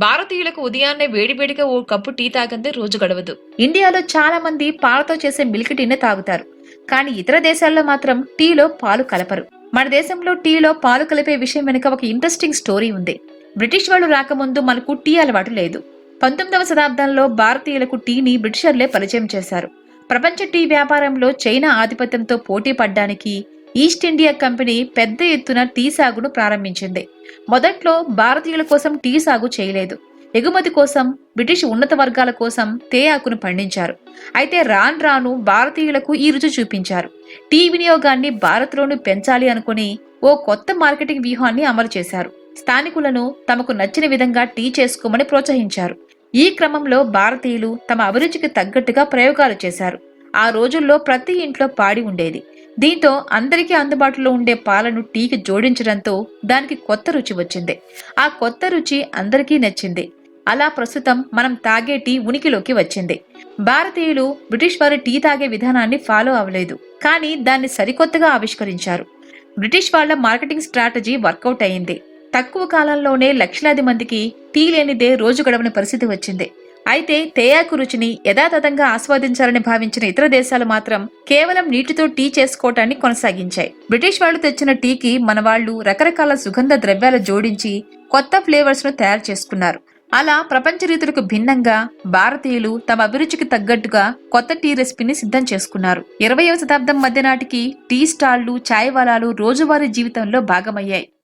భారతీయులకు ఉదయాన్నే వేడివేడిగా ఓ కప్పు టీ తాగందే రోజు గడవదు. ఇండియాలో చాలా మంది పాలతో చేసే మిల్క్ టీనే తాగుతారు. కానీ ఇతర దేశాల్లో మాత్రం టీలో పాలు కలపరు. మన దేశంలో టీలో పాలు కలిపే విషయం వెనుక ఒక ఇంట్రెస్టింగ్ స్టోరీ ఉంది. బ్రిటిష్ వాళ్ళు రాకముందు మనకు టీ అలవాటు లేదు. 19వ శతాబ్దంలో భారతీయులకు టీని బ్రిటిషర్లే పరిచయం చేశారు. ప్రపంచ టీ వ్యాపారంలో చైనా ఆధిపత్యంతో పోటీ పడ్డానికి ఈస్ట్ ఇండియా కంపెనీ పెద్ద ఎత్తున టీ సాగును ప్రారంభించింది. మొదట్లో భారతీయుల కోసం టీ సాగు చేయలేదు. ఎగుమతి కోసం బ్రిటిష్ ఉన్నత వర్గాల కోసం తేయాకును పండించారు. అయితే రాను రాను భారతీయులకు ఈ రుచి చూపించారు. టీ వినియోగాన్ని భారత్లోనూ పెంచాలి అనుకుని ఓ కొత్త మార్కెటింగ్ వ్యూహాన్ని అమలు చేశారు. స్థానికులను తమకు నచ్చిన విధంగా టీ చేసుకోమని ప్రోత్సహించారు. ఈ క్రమంలో భారతీయులు తమ అభిరుచికి తగ్గట్టుగా ప్రయోగాలు చేశారు. ఆ రోజుల్లో ప్రతి ఇంట్లో పాడి ఉండేది. దీంతో అందరికీ అందుబాటులో ఉండే పాలను టీకి జోడించడంతో దానికి కొత్త రుచి వచ్చింది. ఆ కొత్త రుచి అందరికీ నచ్చింది. అలా ప్రస్తుతం మనం తాగే టీ ఉనికిలోకి వచ్చింది. భారతీయులు బ్రిటిష్ వారి టీ తాగే విధానాన్ని ఫాలో అవ్వలేదు, కానీ దాన్ని సరికొత్తగా ఆవిష్కరించారు. బ్రిటిష్ వాళ్ల మార్కెటింగ్ స్ట్రాటజీ వర్కౌట్ అయింది. తక్కువ కాలంలోనే లక్షలాది మందికి టీ లేనిదే రోజు గడవని పరిస్థితి వచ్చింది. అయితే తేయాకు రుచిని యథాతథంగా ఆస్వాదించాలని భావించిన ఇతర దేశాలు మాత్రం కేవలం నీటితో టీ చేసుకోవటాన్ని కొనసాగించాయి. బ్రిటిష్ వాళ్లు తెచ్చిన టీకి మన వాళ్లు రకరకాల సుగంధ ద్రవ్యాలు జోడించి కొత్త ఫ్లేవర్స్ ను తయారు చేసుకున్నారు. అలా ప్రపంచ రీతులకు భిన్నంగా భారతీయులు తమ అభిరుచికి తగ్గట్టుగా కొత్త టీ రెసిపీని సిద్ధం చేసుకున్నారు. 20వ శతాబ్దం మధ్య నాటికి టీ స్టాళ్లు, చాయ్ వాలాలు రోజువారీ జీవితంలో భాగమయ్యాయి.